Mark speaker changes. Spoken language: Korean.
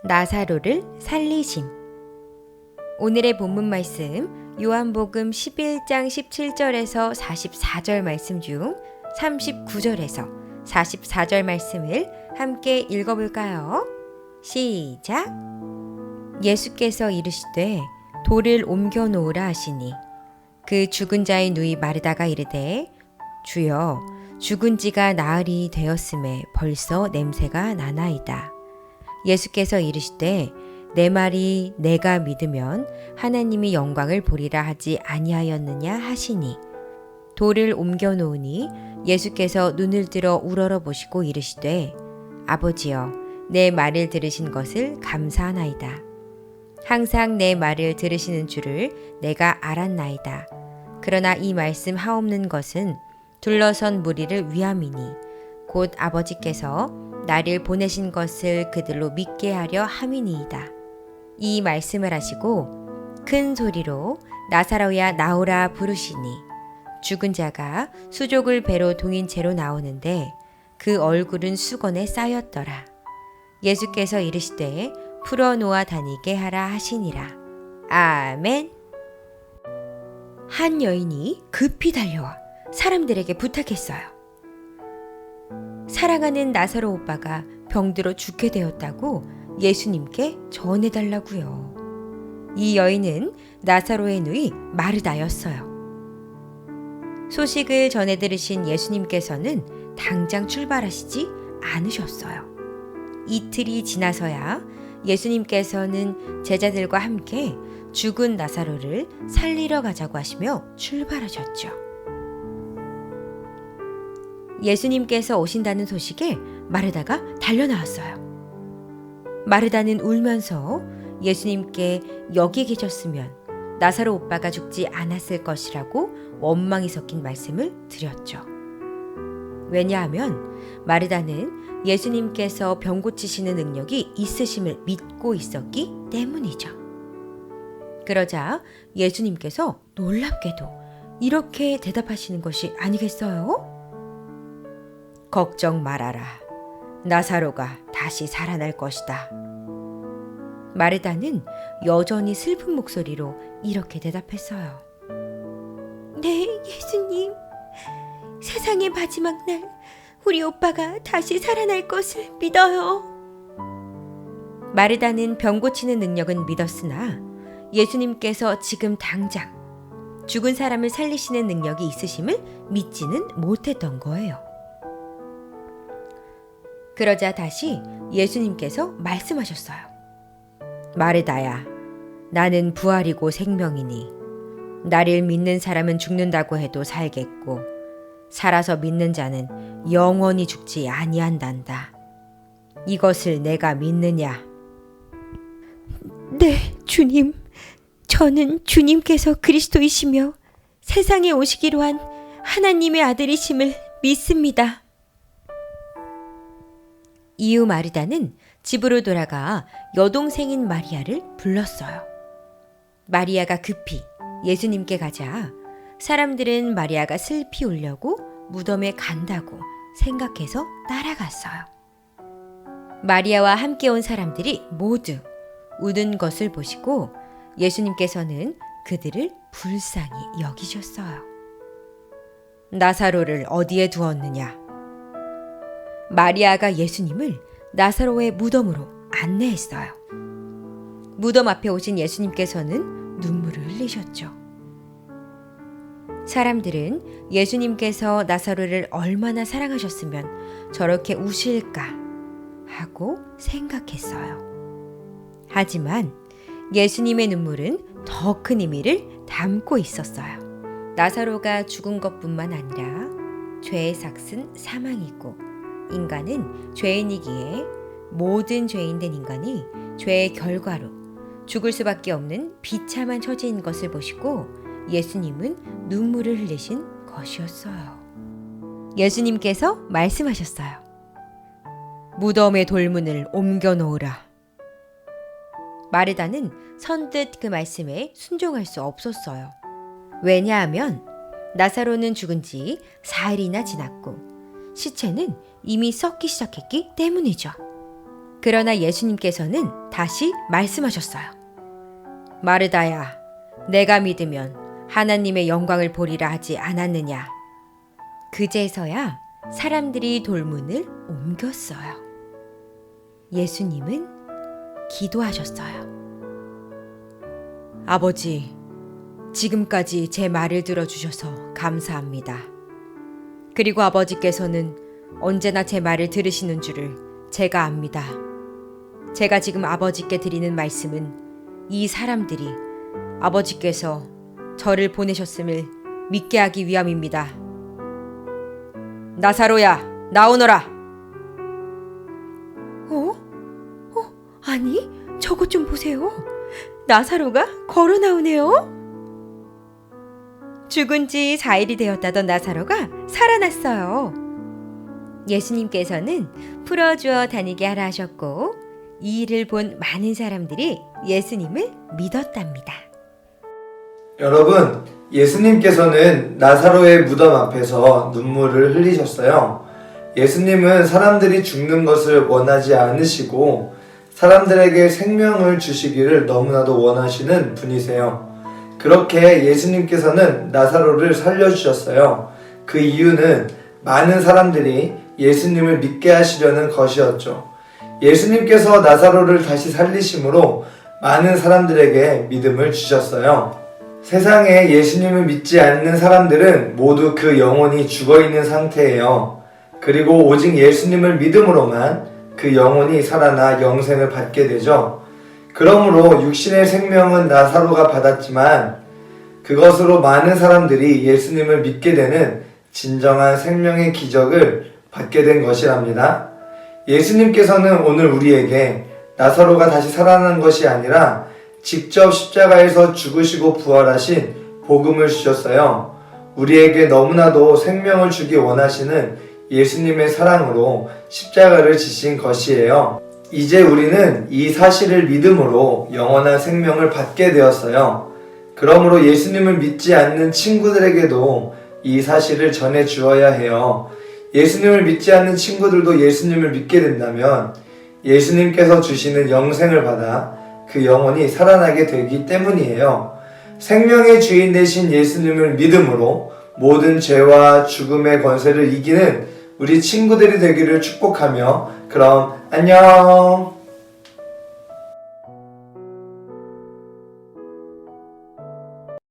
Speaker 1: 나사로를 살리심. 오늘의 본문 말씀 요한복음 11장 17절에서 44절 말씀 중 39절에서 44절 말씀을 함께 읽어볼까요? 시작! 예수께서 이르시되 돌을 옮겨 놓으라 하시니 그 죽은 자의 누이 마르다가 이르되 주여 죽은 지가 나흘이 되었음에 벌써 냄새가 나나이다. 예수께서 이르시되 내 말이 내가 믿으면 하나님이 영광을 보리라 하지 아니하였느냐 하시니 돌을 옮겨 놓으니 예수께서 눈을 들어 우러러 보시고 이르시되 아버지여 내 말을 들으신 것을 감사하나이다. 항상 내 말을 들으시는 줄을 내가 알았나이다. 그러나 이 말씀 하옵는 것은 둘러선 무리를 위함이니 곧 아버지께서 나를 보내신 것을 그들로 믿게 하려 함이니이다. 이 말씀을 하시고 큰 소리로 나사로야 나오라 부르시니 죽은 자가 수족을 배로 동인 채로 나오는데 그 얼굴은 수건에 쌓였더라. 예수께서 이르시되 풀어놓아 다니게 하라 하시니라. 아멘. 한 여인이 급히 달려와 사람들에게 부탁했어요. 사랑하는 나사로 오빠가 병들어 죽게 되었다고 예수님께 전해달라고요. 이 여인은 나사로의 누이 마르다였어요. 소식을 전해 들으신 예수님께서는 당장 출발하시지 않으셨어요. 이틀이 지나서야 예수님께서는 제자들과 함께 죽은 나사로를 살리러 가자고 하시며 출발하셨죠. 예수님께서 오신다는 소식에 마르다가 달려나왔어요. 마르다는 울면서 예수님께 여기 계셨으면 나사로 오빠가 죽지 않았을 것이라고 원망이 섞인 말씀을 드렸죠. 왜냐하면 마르다는 예수님께서 병 고치시는 능력이 있으심을 믿고 있었기 때문이죠. 그러자 예수님께서 놀랍게도 이렇게 대답하시는 것이 아니겠어요? 걱정 말아라. 나사로가 다시 살아날 것이다. 마르다는 여전히 슬픈 목소리로 이렇게 대답했어요. 네, 예수님. 세상의 마지막 날 우리 오빠가 다시 살아날 것을 믿어요. 마르다는 병 고치는 능력은 믿었으나 예수님께서 지금 당장 죽은 사람을 살리시는 능력이 있으심을 믿지는 못했던 거예요. 그러자 다시 예수님께서 말씀하셨어요. 마르다야, 나는 부활이고 생명이니 나를 믿는 사람은 죽는다고 해도 살겠고 살아서 믿는 자는 영원히 죽지 아니한단다. 이것을 내가 믿느냐? 네, 주님. 저는 주님께서 그리스도이시며 세상에 오시기로 한 하나님의 아들이심을 믿습니다. 이후 마르다는 집으로 돌아가 여동생인 마리아를 불렀어요. 마리아가 급히 예수님께 가자 사람들은 마리아가 슬피 울려고 무덤에 간다고 생각해서 따라갔어요. 마리아와 함께 온 사람들이 모두 우는 것을 보시고 예수님께서는 그들을 불쌍히 여기셨어요. 나사로를 어디에 두었느냐? 마리아가 예수님을 나사로의 무덤으로 안내했어요. 무덤 앞에 오신 예수님께서는 눈물을 흘리셨죠. 사람들은 예수님께서 나사로를 얼마나 사랑하셨으면 저렇게 우실까 하고 생각했어요. 하지만 예수님의 눈물은 더 큰 의미를 담고 있었어요. 나사로가 죽은 것뿐만 아니라 죄의 삭은 사망이고 인간은 죄인이기에 모든 죄인된 인간이 죄의 결과로 죽을 수밖에 없는 비참한 처지인 것을 보시고 예수님은 눈물을 흘리신 것이었어요. 예수님께서 말씀하셨어요. 무덤의 돌문을 옮겨 놓으라. 마르다는 선뜻 그 말씀에 순종할 수 없었어요. 왜냐하면 나사로는 죽은 지 4일이나 지났고 시체는 이미 썩기 시작했기 때문이죠. 그러나 예수님께서는 다시 말씀하셨어요. 마르다야, 내가 믿으면 하나님의 영광을 보리라 하지 않았느냐. 그제서야 사람들이 돌문을 옮겼어요. 예수님은 기도하셨어요. 아버지, 지금까지 제 말을 들어주셔서 감사합니다. 그리고 아버지께서는 언제나 제 말을 들으시는 줄을 제가 압니다. 제가 지금 아버지께 드리는 말씀은 이 사람들이 아버지께서 저를 보내셨음을 믿게 하기 위함입니다. 나사로야, 나오너라! 아니, 저것 좀 보세요. 나사로가 걸어 나오네요. 죽은 지 4일이 되었다던 나사로가 살아났어요. 예수님께서는 풀어주어 다니게 하라 하셨고 이 일을 본 많은 사람들이 예수님을 믿었답니다.
Speaker 2: 여러분, 예수님께서는 나사로의 무덤 앞에서 눈물을 흘리셨어요. 예수님은 사람들이 죽는 것을 원하지 않으시고 사람들에게 생명을 주시기를 너무나도 원하시는 분이세요. 그렇게 예수님께서는 나사로를 살려주셨어요. 그 이유는 많은 사람들이 예수님을 믿게 하시려는 것이었죠. 예수님께서 나사로를 다시 살리심으로 많은 사람들에게 믿음을 주셨어요. 세상에 예수님을 믿지 않는 사람들은 모두 그 영혼이 죽어있는 상태예요. 그리고 오직 예수님을 믿음으로만 그 영혼이 살아나 영생을 받게 되죠. 그러므로 육신의 생명은 나사로가 받았지만 그것으로 많은 사람들이 예수님을 믿게 되는 진정한 생명의 기적을 받게 된 것이랍니다. 예수님께서는 오늘 우리에게 나사로가 다시 살아난 것이 아니라 직접 십자가에서 죽으시고 부활하신 복음을 주셨어요. 우리에게 너무나도 생명을 주기 원하시는 예수님의 사랑으로 십자가를 지신 것이에요. 이제 우리는 이 사실을 믿음으로 영원한 생명을 받게 되었어요. 그러므로 예수님을 믿지 않는 친구들에게도 이 사실을 전해 주어야 해요. 예수님을 믿지 않는 친구들도 예수님을 믿게 된다면 예수님께서 주시는 영생을 받아 그 영혼이 살아나게 되기 때문이에요. 생명의 주인 되신 예수님을 믿음으로 모든 죄와 죽음의 권세를 이기는 우리 친구들이 되기를 축복하며 그럼 안녕!